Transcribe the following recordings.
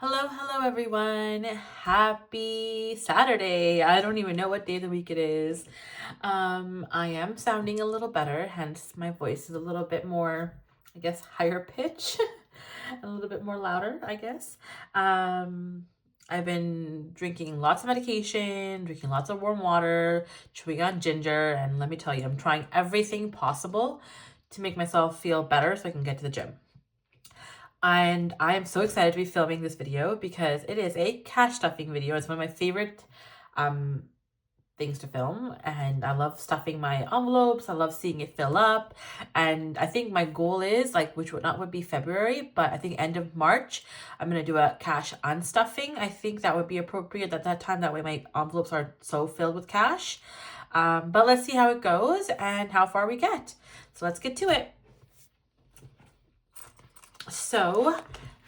Hello everyone. Happy Saturday. I don't even know what day of the week it is. I am sounding a little better, hence my voice is a little bit more, I guess, higher pitch, a little bit more louder, I guess. I've been drinking lots of medication, drinking lots of warm water, chewing on ginger, and let me tell you, I'm trying everything possible to make myself feel better so I can get to the gym. And I am so excited to be filming this video because it is a cash stuffing video. It's one of my favorite um, things to film. And I love stuffing my envelopes. I love seeing it fill up. And I think my goal is, like, which would be February, but I think end of March, I'm going to do a cash unstuffing. I think that would be appropriate at that time. That way my envelopes aren't so filled with cash. But let's see how it goes and how far we get. So let's get to it. So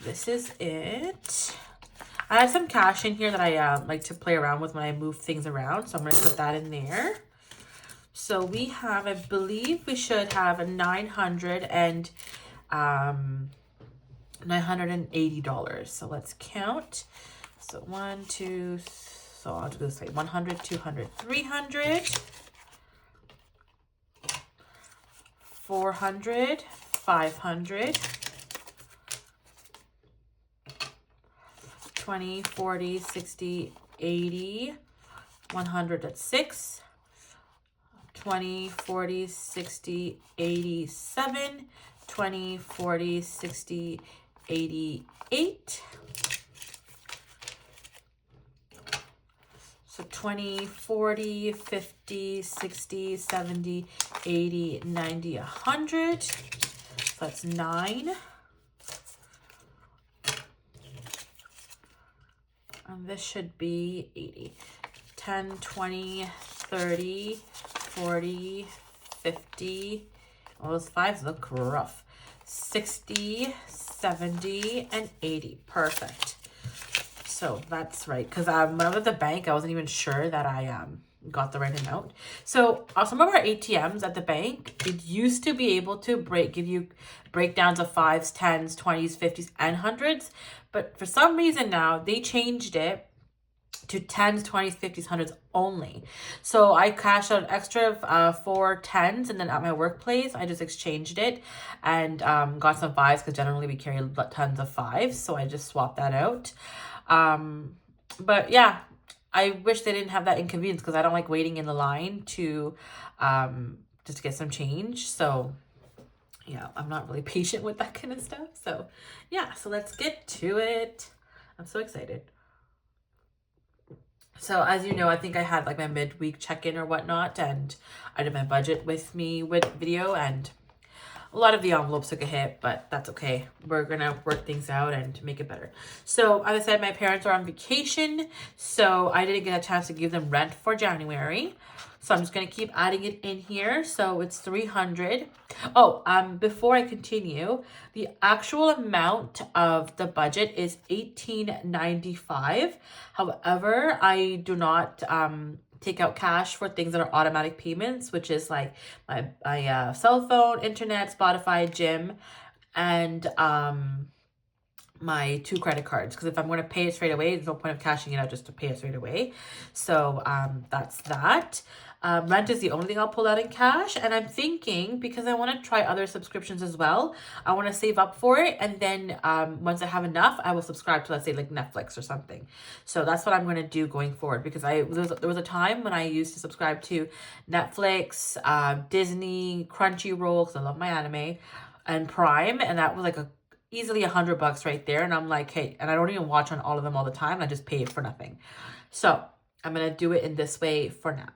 this is it. I have some cash in here that I like to play around with when I move things around. So I'm going to put that in there. So we have, I believe we should have a $980. So let's count. So 1, 2, so I'll do this way, 100, 200, 300, 400, 500, 20, 40, 60, 80, 100 at 6, 20, 40, 60, 87, 20, 40, 60, 88. So 20, 40, 50, 60, 70, 80, 90, 100. So that's 9. And this should be 80. 10, 20, 30, 40, 50. All those 5s look rough. 60, 70, and 80. Perfect. So that's right. Because when I was at the bank, I wasn't even sure that I got the right amount. So some of our ATMs at the bank, it used to be able to give you breakdowns of 5s, 10s, 20s, 50s, and 100s. But for some reason now, they changed it to 10s, 20s, 50s, 100s only. So I cashed out an extra 4 10s, and then at my workplace, I just exchanged it and got some 5s because generally we carry tons of 5s. So I just swapped that out. But yeah, I wish they didn't have that inconvenience because I don't like waiting in the line to just to get some change. So yeah, I'm not really patient with that kind of stuff. So yeah, so let's get to it. I'm so excited. So as you know, I think I had like my midweek check-in or whatnot, and I did my budget with me with video, and a lot of the envelopes took a hit, but that's okay. We're gonna work things out and make it better. So as I said, my parents are on vacation, so I didn't get a chance to give them rent for January. So I'm just gonna keep adding it in here. So it's 300. Oh, before I continue, the actual amount of the budget is $18.95. However, I do not take out cash for things that are automatic payments, which is like my cell phone, internet, Spotify, gym, and my 2 credit cards. Because if I'm going to pay it straight away, there's no point of cashing it out just to pay it straight away. So that's that. Rent is the only thing I'll pull out in cash. And I'm thinking, because I want to try other subscriptions as well, I want to save up for it. And then once I have enough, I will subscribe to, let's say, like Netflix or something. So that's what I'm going to do going forward. Because there was a time when I used to subscribe to Netflix, Disney, Crunchyroll, because I love my anime, and Prime. And that was like easily $100 right there. And I'm like, hey, and I don't even watch on all of them all the time. I just pay it for nothing. So I'm going to do it in this way for now.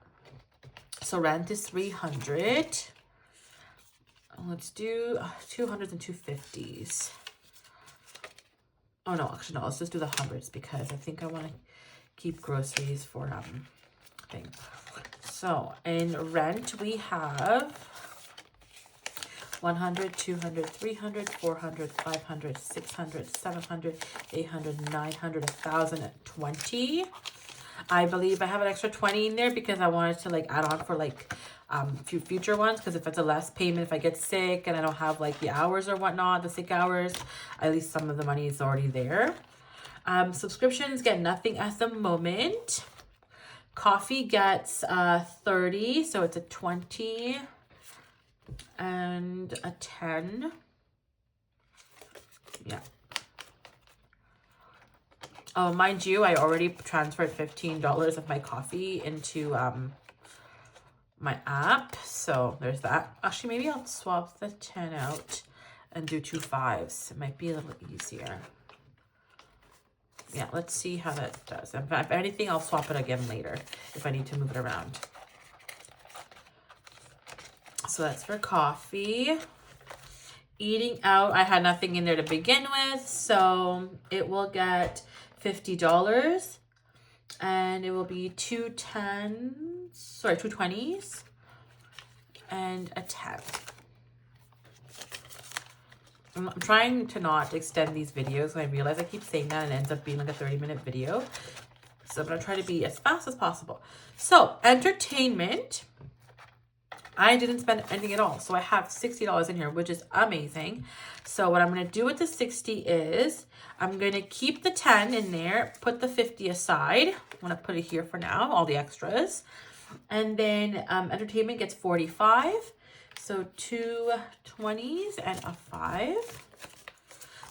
So rent is 300. Let's do 200s and 250s. Oh no, actually no, let's just do the hundreds because I think I want to keep groceries for thing. So in rent we have 100, 200, 300, 400, 500, 600, 700, 800, 900, 1,020. I believe I have an extra 20 in there because I wanted to like add on for like few future ones, because if it's a less payment, if I get sick and I don't have like the hours or whatnot, the sick hours, at least some of the money is already there. Subscriptions get nothing at the moment. Coffee gets 30, so it's a 20 and a 10. Yeah. Oh, mind you, I already transferred $15 of my coffee into my app, so there's that. Actually, maybe I'll swap the 10 out and do 2 5s. It might be a little easier. Yeah, let's see how that does. If anything, I'll swap it again later if I need to move it around. So that's for coffee. Eating out, I had nothing in there to begin with, so it will get $50, and it will be 2 20s, and a 10. I'm trying to not extend these videos, and I realize I keep saying that and it ends up being like a 30-minute video. So I'm going to try to be as fast as possible. So, entertainment, I didn't spend anything at all. So I have $60 in here, which is amazing. So what I'm going to do with the 60 is I'm going to keep the 10 in there, put the 50 aside. I'm going to put it here for now, all the extras. And then entertainment gets 45. So 2 20s and a 5.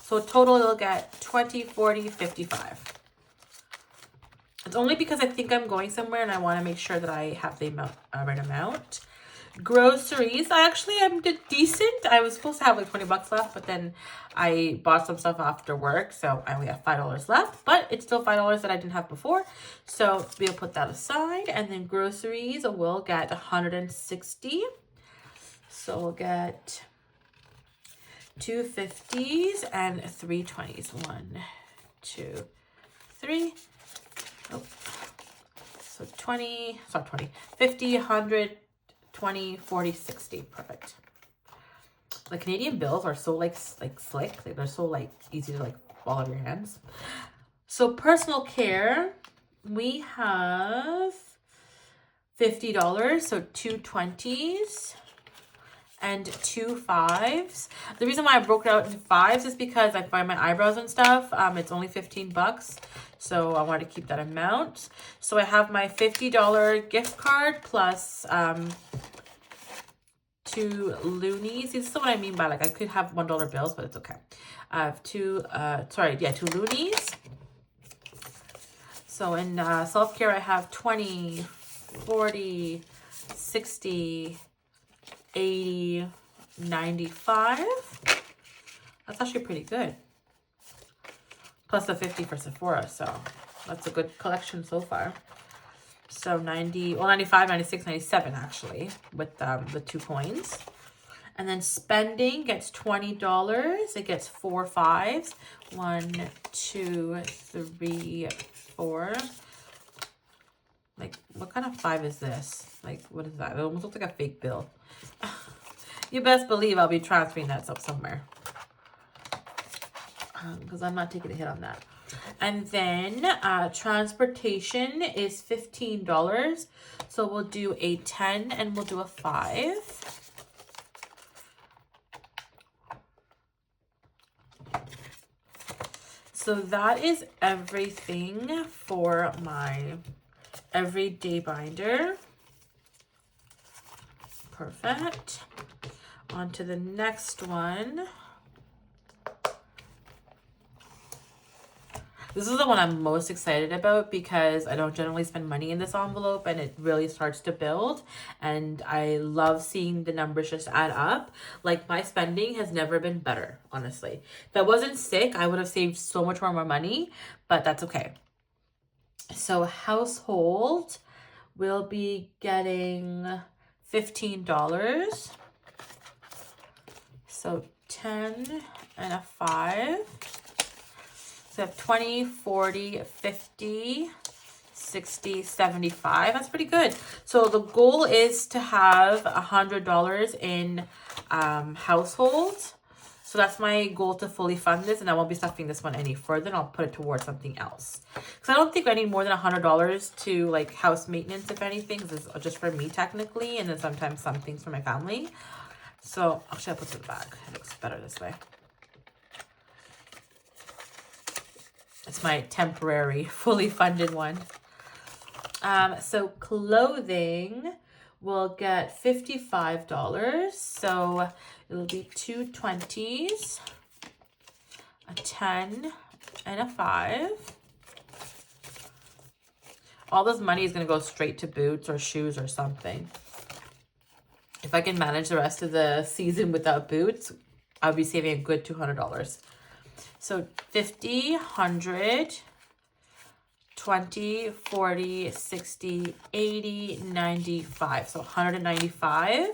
So total it'll get 20, 40, 55. It's only because I think I'm going somewhere and I want to make sure that I have the right amount. Groceries, I actually am decent. I was supposed to have like 20 bucks left, but then I bought some stuff after work, so I only have $5 left, but it's still $5 that I didn't have before. So we'll put that aside, and then groceries will get 160. So we'll get 2 50s and 3 20s. 1, 2, 3. Oh. So 20, sorry, 20, 50, 100, 20, 40, 60. Perfect. The Canadian bills are so like slick. Like, they're so like easy to like fall out of your hands. So personal care, we have $50. So 2 20s and 2 5s. The reason why I broke it out into 5s is because I find my eyebrows and stuff. It's only 15 bucks. So I want to keep that amount. So I have my $50 gift card plus 2 loonies. This is what I mean by like I could have $1 bills, but it's okay. I have 2 loonies. So in self-care I have 20, 40, 60, 80, 95. That's actually pretty good. Plus the 50 for Sephora, so that's a good collection so far. So 90, well 95, 96, 97 actually, with the 2 coins. And then spending gets $20. It gets 4 5s. 1, 2, 3, 4. Like, what kind of 5 is this? Like, what is that? It almost looks like a fake bill. You best believe I'll be transferring that up somewhere. Because I'm not taking a hit on that. And then transportation is $15. So we'll do a 10 and we'll do a 5. So that is everything for my everyday binder. Perfect. On to the next one. This is the one I'm most excited about because I don't generally spend money in this envelope and it really starts to build. And I love seeing the numbers just add up. Like, my spending has never been better, honestly. If I wasn't sick, I would have saved so much more money, but that's okay. So household will be getting $15. So 10 and a 5. So I have 20, 40, 50, 60, 75. That's pretty good. So the goal is to have $100 in household. So that's my goal to fully fund this, and I won't be stuffing this one any further, and I'll put it towards something else. Because I don't think I need more than $100 to like house maintenance, if anything, because it's just for me technically, and then sometimes some things for my family. So actually I'll put it back. It looks better this way. It's my temporary, fully funded one. So clothing will get $55. So it'll be two 20s, a 10, and a 5. All this money is going to go straight to boots or shoes or something. If I can manage the rest of the season without boots, I'll be saving a good $200. So 50, 100, 20, 40, 60, 80, 95. So 195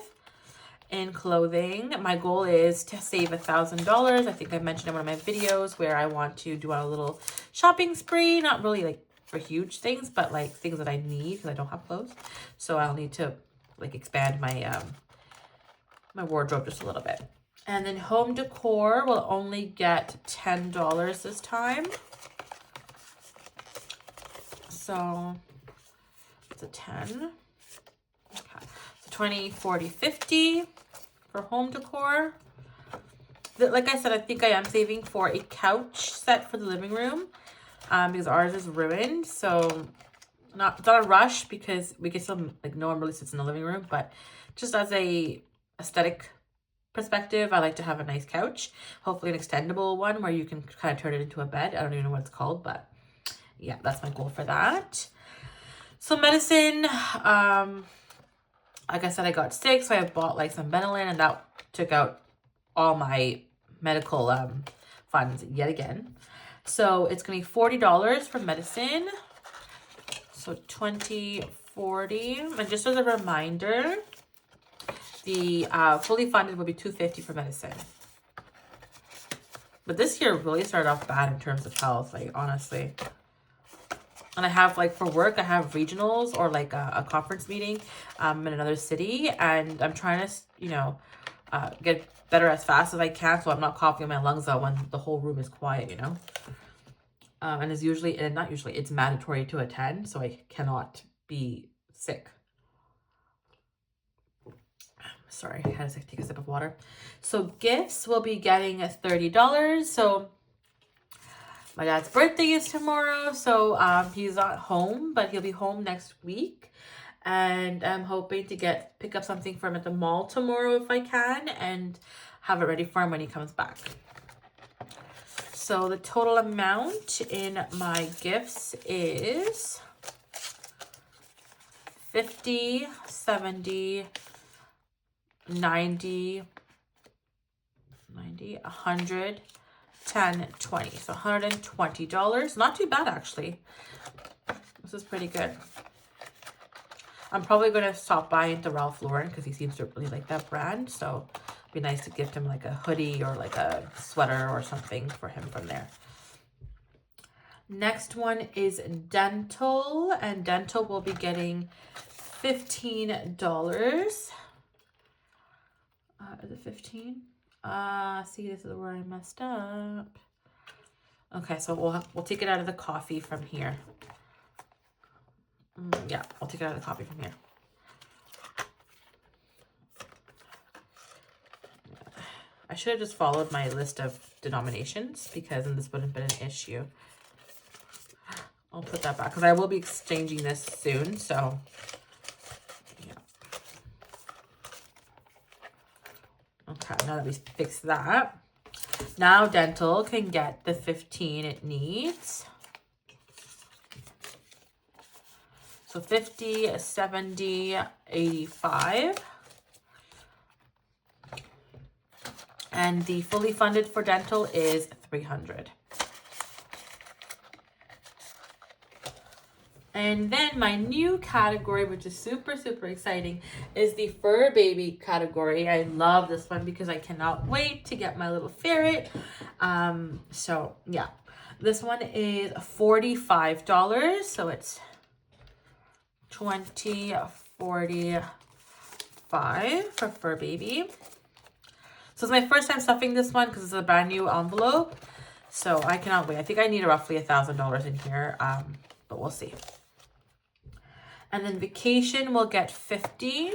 in clothing. My goal is to save $1,000. I think I mentioned in one of my videos where I want to do a little shopping spree. Not really like for huge things, but like things that I need because I don't have clothes. So I'll need to like expand my my wardrobe just a little bit. And then home decor will only get $10 this time. So it's a 10. Okay. So 20, 40, 50 for home decor. Like I said, I think I am saving for a couch set for the living room because ours is ruined. So not a rush because we can still, like, no one really sits in the living room, but just as a aesthetic perspective, I like to have a nice couch, hopefully an extendable one where you can kind of turn it into a bed. I don't even know what it's called, but yeah, that's my goal for that. So medicine, like I said, I got sick, so I bought like some Benylin, and that took out all my medical funds yet again. So it's gonna be $40 for medicine. So 20, 40, and just as a reminder, the fully funded will be $250 for medicine. But this year really started off bad in terms of health, like honestly. And I have, like, for work, I have regionals or like a conference meeting in another city, and I'm trying to, you know, get better as fast as I can so I'm not coughing my lungs out when the whole room is quiet, you know. And it's usually, and not usually, it's mandatory to attend, so I cannot be sick. Sorry, I had to take a sip of water. So gifts will be getting $30. So my dad's birthday is tomorrow, so he's not home, but he'll be home next week. And I'm hoping to pick up something for him at the mall tomorrow if I can, and have it ready for him when he comes back. So the total amount in my gifts is 50, 70, 90, 100, 10, 20. So $120. Not too bad, actually. This is pretty good. I'm probably going to stop by into Ralph Lauren because he seems to really like that brand. So it'd be nice to gift him like a hoodie or like a sweater or something for him from there. Next one is dental, and dental will be getting $15. Is it 15? See, this is where I messed up. Okay, so we'll take it out of the coffee from here. Yeah, I'll take it out of the coffee from here. I should have just followed my list of denominations because then this wouldn't have been an issue. I'll put that back because I will be exchanging this soon, so yeah. Okay, now that we fixed that, now dental can get the 15 it needs. So 50, 70, 85. And the fully funded for dental is $300. And then my new category, which is super, super exciting, is the fur baby category. I love this one because I cannot wait to get my little ferret. So yeah, this one is $45. So it's 20, 45 for fur baby. So it's my first time stuffing this one because it's a brand new envelope. So I cannot wait. I think I need roughly $1,000 in here, but we'll see. And then vacation will get 50.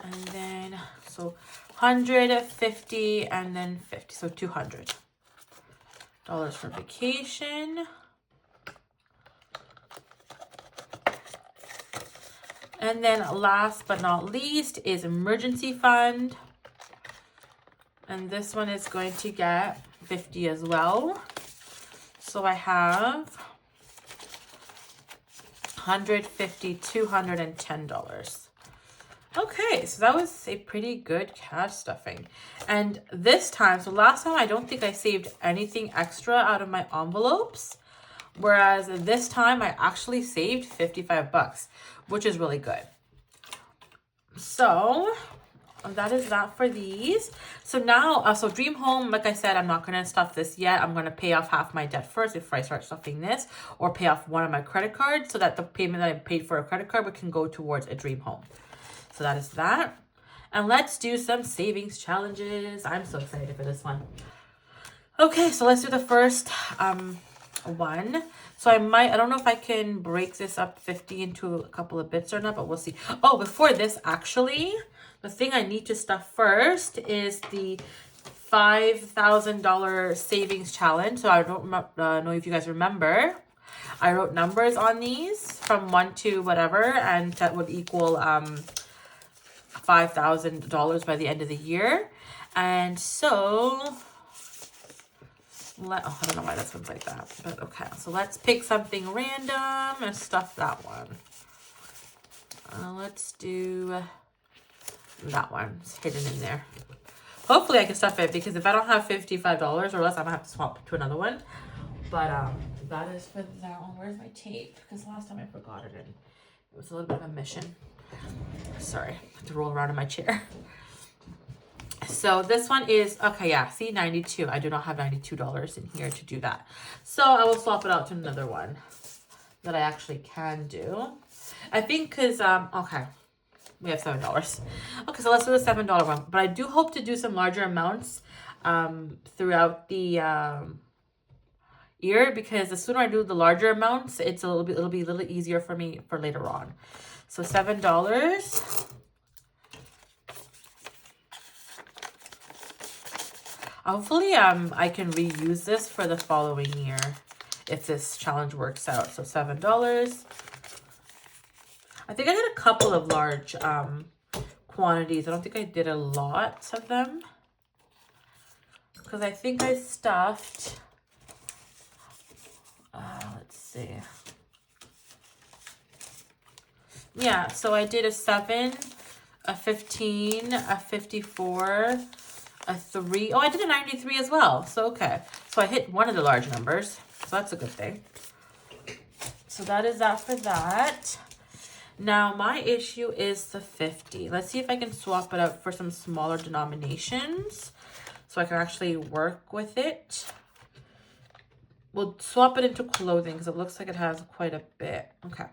And then, so 100, 50, and then 50. So 200. for vacation. And then last but not least is emergency fund. And this one is going to get 50 as well. So I have $150, $210. Okay, so that was a pretty good cash stuffing. And this time, so last time I don't think I saved anything extra out of my envelopes. Whereas this time I actually saved 55 bucks, which is really good. So that is that for these. So now, so Dream Home, like I said, I'm not going to stuff this yet. I'm going to pay off half my debt first before I start stuffing this, or pay off one of my credit cards so that the payment that I paid for a credit card can go towards a Dream Home. So that is that. And let's do some savings challenges. I'm so excited for this one. Okay, so let's do the first one. So I don't know if I can break this up 50 into a couple of bits or not, but we'll see. Oh, before this, actually, the thing I need to stuff first is the $5,000 savings challenge. So I don't know if you guys remember. I wrote numbers on these from 1 to whatever, and that would equal $5,000 by the end of the year. And so I don't know why this one's like that, but okay. So let's pick something random and stuff that one. Let's do that one. It's hidden in there. Hopefully I can stuff it, because if I don't have $55 or less, I'm gonna have to swap to another one. But that is for that one. Where's my tape? Because last time I forgot it, and it was a little bit of a mission. Sorry, I have to roll around in my chair. So this one is, okay, yeah, see, 92. I do not have $92 in here to do that. So I will swap it out to another one that I actually can do. I think because, okay, we have $7. Okay, so let's do the $7 one. But I do hope to do some larger amounts throughout the year, because the sooner I do the larger amounts, it'll be a little easier for me for later on. So $7. Hopefully, I can reuse this for the following year if this challenge works out. So $7. I think I did a couple of large quantities. I don't think I did a lot of them, because I think I stuffed, let's see. Yeah, so I did a 7, a 15, a 54, a 3. Oh, I did a 93 as well. So, okay. So I hit one of the large numbers. So that's a good thing. So that is that for that. Now, my issue is the 50. Let's see if I can swap it out for some smaller denominations so I can actually work with it. We'll swap it into clothing because it looks like it has quite a bit. Okay.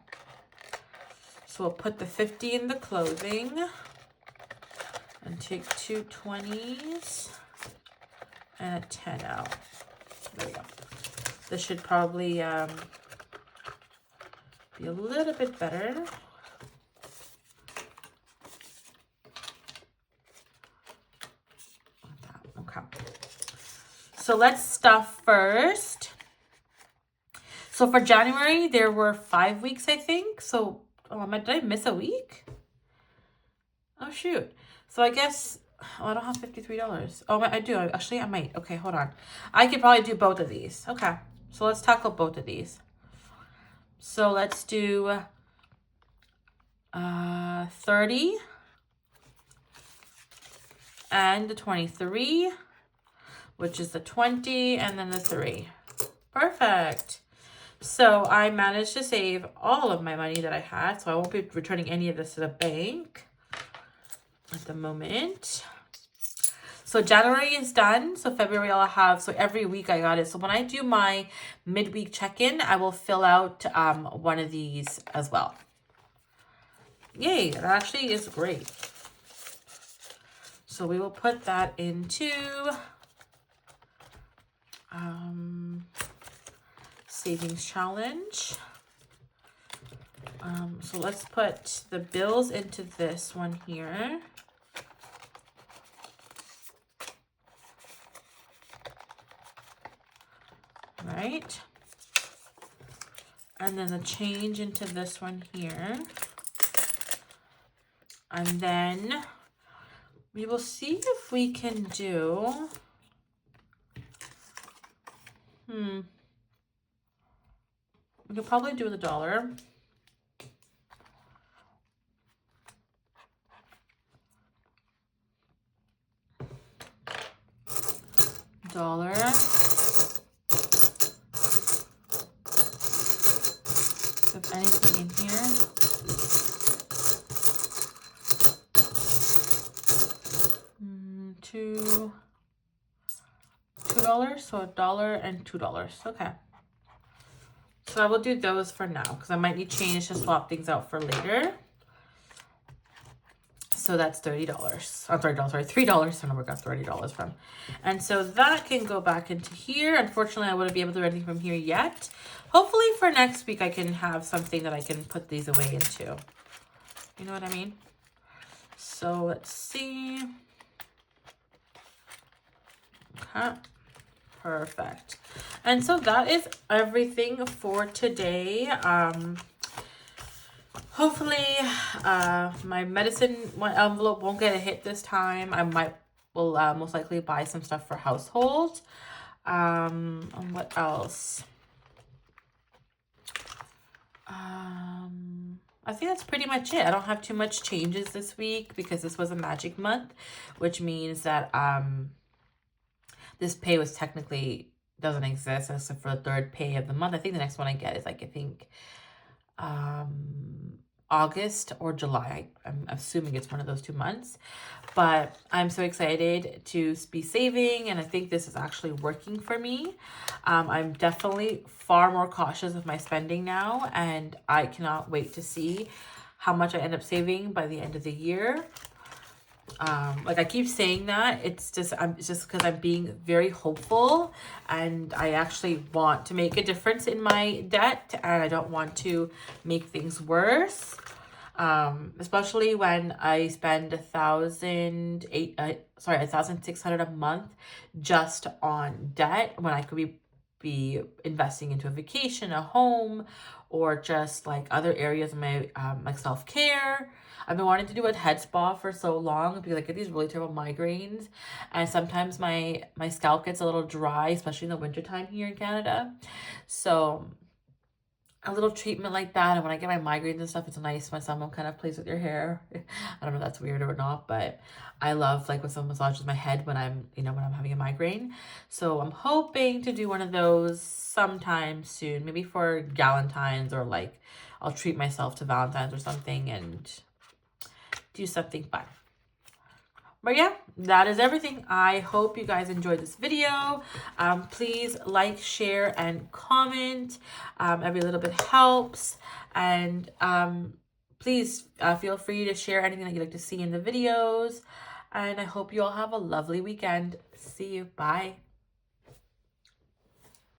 So we'll put the 50 in the clothing. And take 2 20s and a 10 out. There we go. This should probably be a little bit better. Okay. So let's stuff first. So for January, there were 5 weeks, I think. So, did I miss a week? Oh, shoot. So I guess, I don't have $53. Oh, I do. Actually, I might. Okay, hold on. I could probably do both of these. Okay, so let's tackle both of these. So let's do 30 and the 23, which is the 20, and then the 3. Perfect. So I managed to save all of my money that I had, so I won't be returning any of this to the bank at the moment. So January is done. So February I'll have, so every week I got it. So when I do my midweek check-in, I will fill out one of these as well. Yay, that actually is great. So we will put that into savings challenge. So let's put the bills into this one here. right? And then the change into this one here. And then we will see if we can do, we could probably do the dollar. Dollar. If anything in here. $2, so $1 and $2. Okay. So I will do those for now because I might need change to swap things out for later. So that's $30. I'm sorry, $3. I don't know where I got $30 from. And so that can go back into here. Unfortunately, I wouldn't be able to do anything from here yet. Hopefully for next week, I can have something that I can put these away into. You know what I mean? So let's see. Okay. Perfect. And so that is everything for today. Hopefully my medicine envelope won't get a hit this time. I will most likely buy some stuff for household. And what else? I think that's pretty much it. I don't have too much changes this week because this was a magic month, which means that this pay was technically doesn't exist except for the third pay of the month. I think the next one I get is like, I think August or July. I'm assuming it's one of those 2 months, but I'm so excited to be saving, and I think this is actually working for me. I'm definitely far more cautious with my spending now, and I cannot wait to see how much I end up saving by the end of the year. Like I keep saying that, it's just because I'm being very hopeful, and I actually want to make a difference in my debt, and I don't want to make things worse. Especially when I spend $1,600 a month just on debt, when I could be investing into a vacation, a home, or just like other areas of my like self-care. I've been wanting to do a head spa for so long because I get these really terrible migraines, and sometimes my scalp gets a little dry, especially in the wintertime here in Canada. So a little treatment like that, and when I get my migraines and stuff, it's nice when someone kind of plays with your hair. I don't know if that's weird or not, but I love like when someone massages my head when I'm having a migraine. So I'm hoping to do one of those sometime soon, maybe for Galentine's, or like I'll treat myself to Valentine's or something and do something fun. But yeah, that is everything. I hope you guys enjoyed this video. Please like, share, and comment. Every little bit helps. And please feel free to share anything that you'd like to see in the videos. And I hope you all have a lovely weekend. See you. Bye.